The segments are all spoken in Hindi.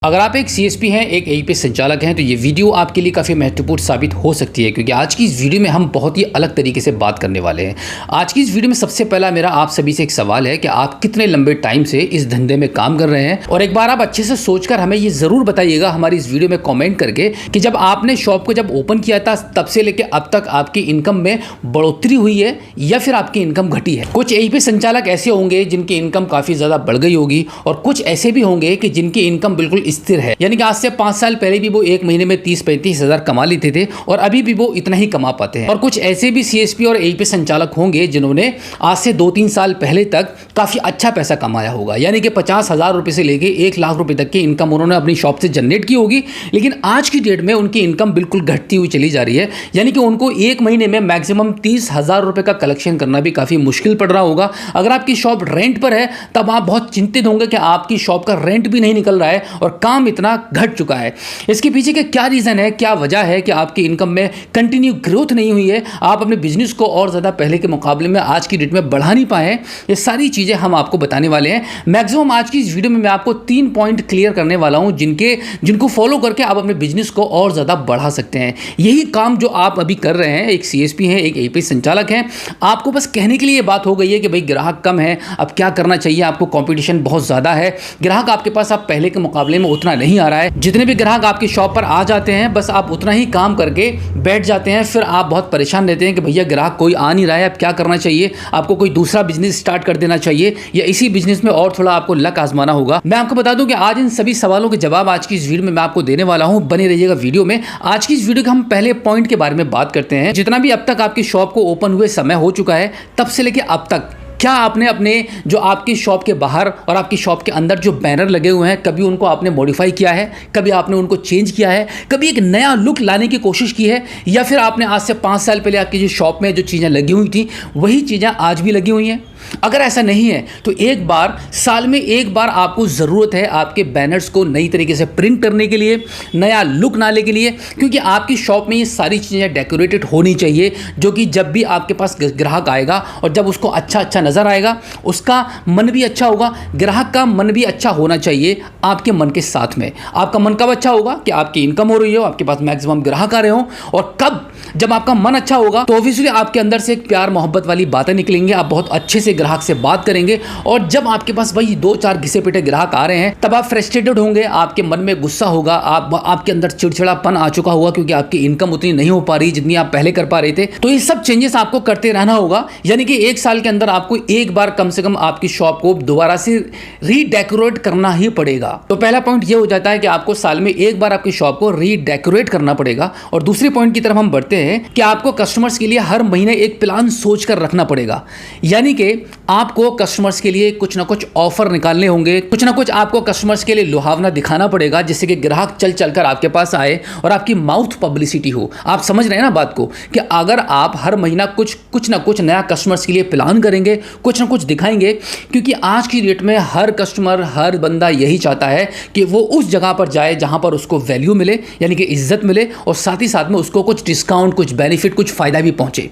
अगर आप एक सीएसपी हैं, एक एईपी संचालक हैं, तो ये वीडियो आपके लिए काफ़ी महत्वपूर्ण साबित हो सकती है, क्योंकि आज की इस वीडियो में हम बहुत ही अलग तरीके से बात करने वाले हैं। आज की इस वीडियो में सबसे पहला मेरा आप सभी से एक सवाल है कि आप कितने लंबे टाइम से इस धंधे में काम कर रहे हैं, और एक बार आप अच्छे से सोचकर हमें ये ज़रूर बताइएगा हमारी इस वीडियो में कॉमेंट करके कि जब आपने शॉप को जब ओपन किया था तब से लेकर अब तक आपकी इनकम में बढ़ोतरी हुई है या फिर आपकी इनकम घटी है। कुछ एईपी संचालक ऐसे होंगे जिनकी इनकम काफ़ी ज़्यादा बढ़ गई होगी, और कुछ ऐसे भी होंगे कि जिनकी इनकम बिल्कुल स्थिर है, यानी कि आज से 5 साल पहले भी वो एक महीने में 30-35 हज़ार कमा लेते थे और अभी भी वो इतना ही कमा पाते हैं। और कुछ ऐसे भी सीएसपी और एईपी संचालक होंगे जिन्होंने आज से 2-3 साल पहले तक काफ़ी अच्छा पैसा कमाया होगा, यानी कि 50,000 रुपये से लेके 1 लाख रुपये तक की इनकम उन्होंने अपनी शॉप से जनरेट की होगी। लेकिन आज की डेट में उनकी इनकम बिल्कुल घटती हुई चली जा रही है, यानी कि उनको एक महीने में मैक्सिमम 30,000 रुपये का कलेक्शन करना भी काफ़ी मुश्किल पड़ रहा होगा। अगर आपकी शॉप रेंट पर है तब आप बहुत चिंतित होंगे कि आपकी शॉप का रेंट भी नहीं निकल रहा है और काम इतना घट चुका है। इसके पीछे के क्या रीज़न है, क्या वजह है कि आपकी इनकम में कंटिन्यू ग्रोथ नहीं हुई है, आप अपने बिजनेस को और ज़्यादा पहले के मुकाबले में आज की डेट में बढ़ा नहीं पाए हैं, ये सारी चीज़ें हम आपको बताने वाले हैं। मैक्सिमम आज की इस वीडियो में मैं आपको 3 पॉइंट क्लियर करने वाला हूं जिनको फॉलो करके आप अपने बिजनेस को और ज़्यादा बढ़ा सकते हैं। यही काम जो आप अभी कर रहे हैं, एक सीएसपी हैं, एक एईपी संचालक हैं, आपको बस कहने के लिए बात हो गई है कि भाई ग्राहक कम है, अब क्या करना चाहिए, आपको कॉम्पिटिशन बहुत ज़्यादा है, ग्राहक आपके पास आप पहले के मुकाबले में उतना नहीं आ रहा है, जितने भी ग्राहक आपकी शॉप पर आ जाते हैं बस आप उतना ही काम करके बैठ जाते हैं, फिर आप बहुत परेशान रहते हैं कि भैया ग्राहक कोई आ नहीं रहा है, अब क्या करना चाहिए, आपको कोई दूसरा बिजनेस स्टार्ट कर देना चाहिए या इसी बिजनेस में और थोड़ा आपको लक आजमाना होगा। मैं आपको बता दूं कि आज इन सभी सवालों के जवाब आज की इस वीडियो में मैं आपको देने वाला हूं, बने रहिएगा वीडियो में। आज की इस वीडियो के हम पहले पॉइंट के बारे में बात करते हैं। जितना भी अब तक आपकी शॉप को ओपन हुए समय हो चुका है, तब से लेकर अब तक क्या आपने अपने जो आपकी शॉप के बाहर और आपकी शॉप के अंदर जो बैनर लगे हुए हैं, कभी उनको आपने मॉडिफाई किया है, कभी आपने उनको चेंज किया है, कभी एक नया लुक लाने की कोशिश की है, या फिर आपने आज से 5 साल पहले आपकी जो शॉप में जो चीज़ें लगी हुई थी वही चीज़ें आज भी लगी हुई हैं? अगर ऐसा नहीं है तो एक बार साल में एक बार आपको ज़रूरत है आपके बैनर्स को नई तरीके से प्रिंट करने के लिए, नया लुक लाने के लिए, क्योंकि आपकी शॉप में ये सारी चीज़ें डेकोरेटेड होनी चाहिए, जो कि जब भी आपके पास ग्राहक आएगा और जब उसको अच्छा नज़र आएगा उसका मन भी अच्छा होगा। ग्राहक का मन भी अच्छा होना चाहिए आपके मन के साथ में। आपका मन कब अच्छा होगा कि आपकी इनकम हो रही हो, आपके पास मैक्सिमम ग्राहक आ रहे हो, और कब जब आपका मन अच्छा होगा तो ऑब्वियसली आपके अंदर से एक प्यार मोहब्बत वाली बातें निकलेंगी, आप बहुत अच्छे से ग्राहक से बात करेंगे, और जब आपके पास वही 2-4 घिसे पिटे ग्राहक आ रहे हैं तब आप फ्रस्ट्रेटेड होंगे, आपके मन में गुस्सा होगा, आपके अंदर चिड़चिड़ापन आ चुका होगा, क्योंकि आपकी इनकम उतनी नहीं हो पा रही जितनी आप पहले कर पा रहे थे। तो ये सब चेंजेस आपको करते रहना होगा, यानी कि 1 साल के अंदर आपको एक बार कम से कम आपकी शॉप को दोबारा से रीडेकोरेट करना ही पड़ेगा। तो पहला पॉइंट ये हो जाता है कि आपको साल में एक बार आपकी शॉप को रीडेकोरेट करना पड़ेगा। और दूसरे पॉइंट की तरफ हम बढ़ते हैं कि आपको कस्टमर्स के लिए हर महीने एक प्लान सोच कर रखना पड़ेगा, यानी कि आपको कस्टमर्स के लिए कुछ ना कुछ ऑफर निकालने होंगे, कुछ ना कुछ आपको कस्टमर्स के लिए लुभावना दिखाना पड़ेगा, जिससे कि ग्राहक चल कर आपके पास आए और आपकी माउथ पब्लिसिटी हो। आप समझ रहे हैं ना बात को, कि अगर आप हर महीना कुछ ना कुछ नया कस्टमर्स के लिए प्लान करेंगे, कुछ ना कुछ दिखाएंगे, क्योंकि आज की डेट में हर कस्टमर, हर बंदा यही चाहता है कि वो उस जगह पर जाए जहां पर उसको वैल्यू मिले, यानी कि इज्जत मिले, और साथ ही साथ में उसको कुछ डिस्काउंट, कुछ बेनिफिट, कुछ फ़ायदा भी पहुंचे।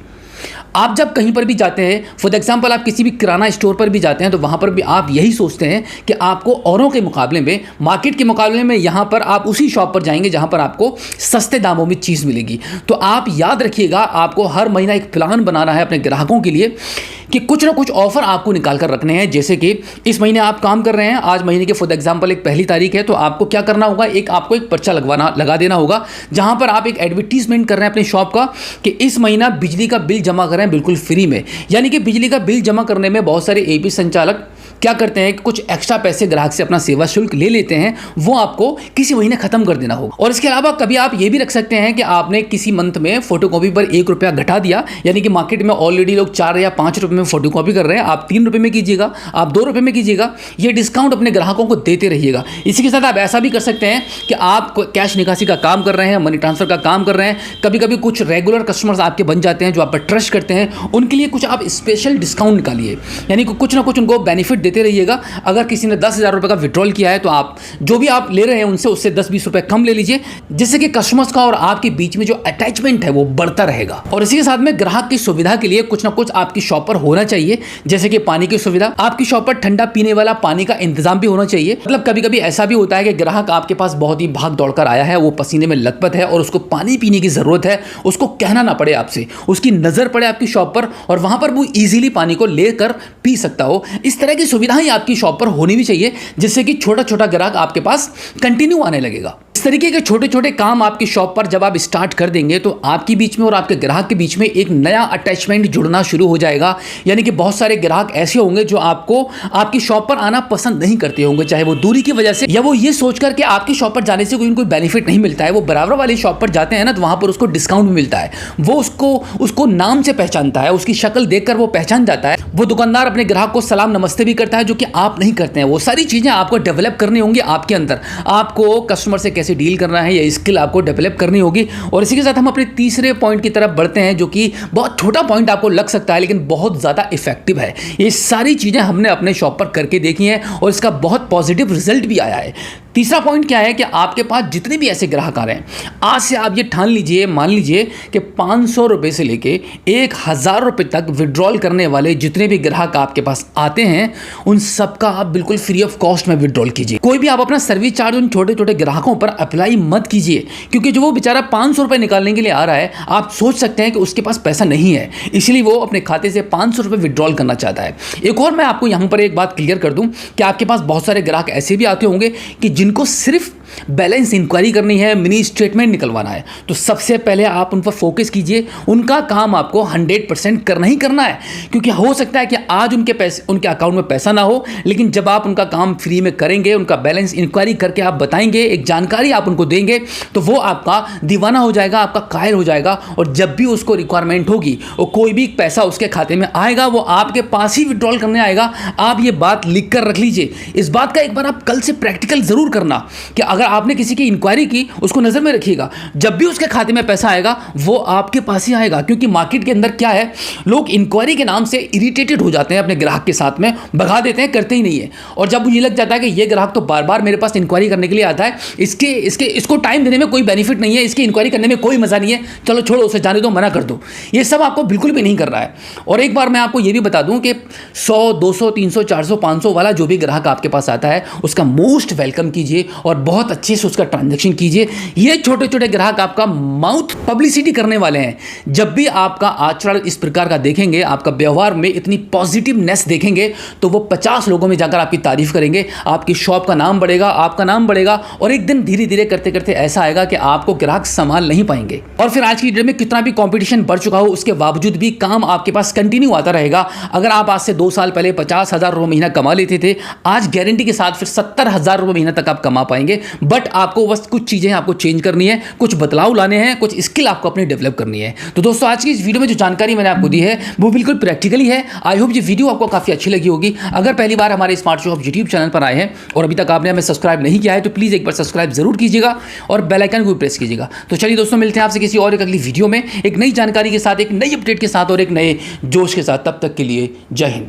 आप जब कहीं पर भी जाते हैं, फॉर एग्जांपल आप किसी भी किराना स्टोर पर भी जाते हैं, तो वहाँ पर भी आप यही सोचते हैं कि आपको औरों के मुकाबले में, मार्केट के मुकाबले में, यहाँ पर आप उसी शॉप पर जाएंगे जहाँ पर आपको सस्ते दामों में चीज़ मिलेगी। तो आप याद रखिएगा, आपको हर महीना एक प्लान बनाना है अपने ग्राहकों के लिए कि कुछ ना कुछ ऑफर आपको निकाल कर रखने हैं। जैसे कि इस महीने आप काम कर रहे हैं, आज महीने के फॉर एग्जांपल एक 1 तारीख है, तो आपको क्या करना होगा, आपको एक पर्चा लगा देना होगा, जहां पर आप एक एडवर्टीजमेंट कर रहे हैं अपनी शॉप का कि इस महीना बिजली का बिल जमा करें बिल्कुल फ्री में। यानी कि बिजली का बिल जमा करने में बहुत सारे एईपी संचालक क्या करते हैं कि कुछ एक्स्ट्रा पैसे ग्राहक से अपना सेवा शुल्क ले लेते हैं, वो आपको किसी महीने खत्म कर देना होगा। और इसके अलावा कभी आप ये भी रख सकते हैं कि आपने किसी मंथ में फोटोकॉपी पर 1 रुपया घटा दिया, यानी कि मार्केट में ऑलरेडी लोग 4 या 5 रुपये में फोटोकॉपी कर रहे हैं, आप 3 रुपये में कीजिएगा, आप 2 रुपये में कीजिएगा, ये डिस्काउंट अपने ग्राहकों को देते रहिएगा। इसी के साथ आप ऐसा भी कर सकते हैं कि आप कैश निकासी का काम कर रहे हैं, मनी ट्रांसफर का काम कर रहे हैं, कभी कभी कुछ रेगुलर कस्टमर्स आपके बन जाते हैं जो आप पर ट्रस्ट करते हैं, उनके लिए कुछ आप स्पेशल डिस्काउंट निकालिए, यानी कि कुछ ना कुछ उनको बेनिफिट देते रहिएगा। अगर किसी ने 10,000 रुपये का विड्रॉल किया है तो आप जो भी आप ले रहे हैं उनसे उससे 10-20 रुपये कम ले लीजिए, जिससे कि कस्टमर्स का और आपके बीच में जो अटैचमेंट है वो बढ़ता रहेगा। और इसी के साथ में ग्राहक की सुविधा के लिए कुछ ना कुछ आपकी शॉप पर होना चाहिए, जैसे कि पानी की सुविधा। आपकी शॉप पर ठंडा पीने वाला पानी का इंतजाम भी होना चाहिए। मतलब कभी कभी ऐसा भी होता है कि ग्राहक आपके पास बहुत ही भाग दौड़ कर आया है, वो पसीने में लथपथ है और उसको पानी पीने की जरूरत है, उसको कहना ना पड़े आपसे, उसकी नजर पड़े आपकी शॉप पर और वहां पर वो इजीली पानी को लेकर पी सकता हो। इस तरह की सुविधाएं आपकी शॉप पर होनी भी चाहिए, जिससे कि छोटा छोटा ग्राहक आपके पास कंटिन्यू आने लगेगा। इस तरीके के छोटे छोटे काम आपकी शॉप पर जब आप स्टार्ट कर देंगे तो आपके बीच में और आपके ग्राहक के बीच में एक नया अटैचमेंट जुड़ना शुरू हो जाएगा। यानी कि बहुत सारे ग्राहक ऐसे होंगे जो आपको आपकी शॉप पर आना पसंद नहीं करते होंगे, चाहे वो दूरी की वजह से या वो ये सोचकर कि आपकी शॉप पर जाने से कोई बेनिफिट नहीं मिलता है। वो बराबर वाली शॉप पर जाते हैं ना तो वहां पर उसको डिस्काउंट भी मिलता है, वो उसको नाम से पहचानता है, उसकी शक्ल देखकर वो पहचान जाता है। वो दुकानदार अपने ग्राहक को सलाम नमस्ते भी करता है, जो कि आप नहीं करते हैं। वो सारी चीजें आपको डेवलप करनी होंगी आपके अंदर। आपको कस्टमर से कैसे डील करना है ये स्किल आपको डेवलप करनी होगी। और इसी के साथ हम अपने तीसरे पॉइंट की तरफ बढ़ते हैं, जो कि बहुत छोटा पॉइंट आपको लग सकता है लेकिन बहुत ज़्यादा इफेक्टिव है। ये सारी चीज़ें हमने अपने शॉप पर करके देखी हैं और इसका बहुत पॉजिटिव रिजल्ट भी आया है। तीसरा पॉइंट क्या है कि आपके पास जितने भी ऐसे ग्राहक आ रहे हैं, आज से आप ये ठान लीजिए, मान लीजिए कि 500 रुपये से लेके 1000 रुपये तक विड्रॉल करने वाले जितने भी ग्राहक आपके पास आते हैं उन सबका आप बिल्कुल फ्री ऑफ कॉस्ट में विड्रॉल कीजिए। कोई भी आप अपना सर्विस चार्ज उन छोटे छोटे ग्राहकों पर अप्लाई मत कीजिए, क्योंकि जो वो बेचारा 500 रुपये निकालने के लिए आ रहा है, आप सोच सकते हैं कि उसके पास पैसा नहीं है, इसलिए वो अपने खाते से 500 रुपये विड्रॉल करना चाहता है। एक और मैं आपको यहाँ पर एक बात क्लियर कर दूँ कि आपके पास बहुत सारे ग्राहक ऐसे भी आते होंगे कि जिनको सिर्फ बैलेंस इंक्वायरी करनी है, मिनी स्टेटमेंट निकलवाना है। तो सबसे पहले आप उन पर फोकस कीजिए, उनका काम आपको 100% करना ही करना है, क्योंकि हो सकता है कि आज उनके अकाउंट में पैसा ना हो, लेकिन जब आप उनका काम फ्री में करेंगे, उनका बैलेंस इंक्वायरी करके आप बताएंगे, एक जानकारी आप उनको देंगे, तो वो आपका दीवाना हो जाएगा, आपका कायल हो जाएगा। और जब भी उसको रिक्वायरमेंट होगी और कोई भी पैसा उसके खाते में आएगा, वो आपके पास ही विड्रॉल करने आएगा। आप ये बात लिख कर रख लीजिए। इस बात का एक बार आप कल से प्रैक्टिकल जरूर करना कि अगर आपने किसी की इंक्वायरी की, उसको नजर में रखिएगा, जब भी उसके खाते में पैसा आएगा वो आपके पास ही आएगा। क्योंकि मार्केट के अंदर क्या है, लोग इंक्वायरी के नाम से इरिटेटेड हो जाते हैं अपने ग्राहक के साथ में, भगा देते हैं, करते ही नहीं है। और जब मुझे लग जाता है कि ये ग्राहक तो बार बार मेरे पास इंक्वायरी करने के लिए आता है, इसको टाइम देने में कोई बेनिफिट नहीं है, इसकी इंक्वायरी करने में कोई मजा नहीं है, चलो छोड़ो, उसे जाने दो, मना कर दो, ये सब आपको बिल्कुल भी नहीं करना है। और एक बार मैं आपको ये भी बता दूं कि 100, 200, 300, 400, 500 वाला जो भी ग्राहक आपके पास आता है उसका मोस्ट वेलकम कीजिए और बहुत अच्छे से उसका ट्रांजैक्शन कीजिए। ये छोटे छोटे ग्राहक आपका माउथ पब्लिसिटी करने वाले हैं। जब भी आपका आचरण इस प्रकार का देखेंगे, आपका व्यवहार में इतनी पॉजिटिवनेस देखेंगे, तो वो 50 लोगों में जाकर आपकी तारीफ करेंगे, आपकी शॉप का नाम बढ़ेगा, आपका नाम बढ़ेगा और एक दिन धीरे धीरे करते करते ऐसा आएगा कि आपको ग्राहक संभाल नहीं पाएंगे। और फिर आज की डेट में कितना भी कंपटीशन बढ़ चुका हो, उसके बावजूद भी काम आपके पास कंटिन्यू आता रहेगा। अगर आप आज से 2 साल पहले 50,000 रुपये महीना कमा लेते थे, आज गारंटी के साथ फिर 70,000 रुपये महीना तक आप कमा पाएंगे। बट आपको बस कुछ चीजें आपको चेंज करनी है, कुछ बदलाव लाने हैं, कुछ स्किल आपको अपनी डेवलप करनी है। तो दोस्तों, आज की इस वीडियो में जो जानकारी मैंने आपको दी है वो बिल्कुल प्रैक्टिकली है। आई होप ये वीडियो आपको काफी अच्छी लगी होगी। अगर पहली बार हमारे स्मार्ट शॉप यूट्यूब चैनल पर आए हैं और अभी तक आपने हमें सब्सक्राइब नहीं किया है तो प्लीज एक बार सब्सक्राइब जरूर कीजिएगा और बेल आइकन को प्रेस कीजिएगा। तो चलिए दोस्तों, मिलते हैं आपसे किसी और एक अगली वीडियो में, एक नई जानकारी के साथ, एक नई अपडेट के साथ और एक नए जोश के साथ। तब तक के लिए जय हिंद।